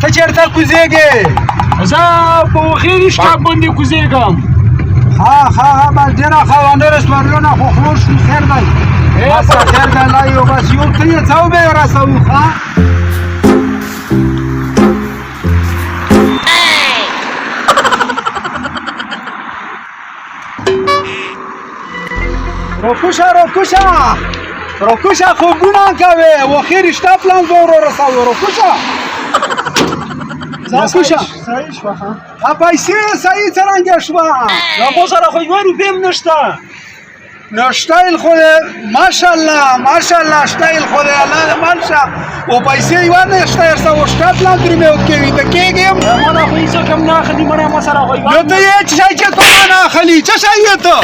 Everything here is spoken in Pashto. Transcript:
ته چېرته کوزېږې؟ زه په وخیري شټاپ باندې کوزېږم. ها بس ډېره ښه ونه رسپارلونه خو خور شو خیر دی. بس خیر دی لا یو بس یو ته یې څه وبې رسوو ښه. روکوشه خوبونه کوې وخیر شټاپ لاندې به ور رسوو. روکوشه صحیح شوه ښه. پیسې صحیح څرنګه شوه؟ زما سره خو یوه روپۍ هم نشته. نو شټایل خو دی ماشاءالله شټایل خو دی الله دې مال شه او پیسې یوه نشته ورته و شټاپ لاندې مې وکې ویده کېږم. ما نه خو هېڅ هم نه اخلي مړی ما سره خو نو ته یې څه شی چې ته نه اخلي څه شی یې ته؟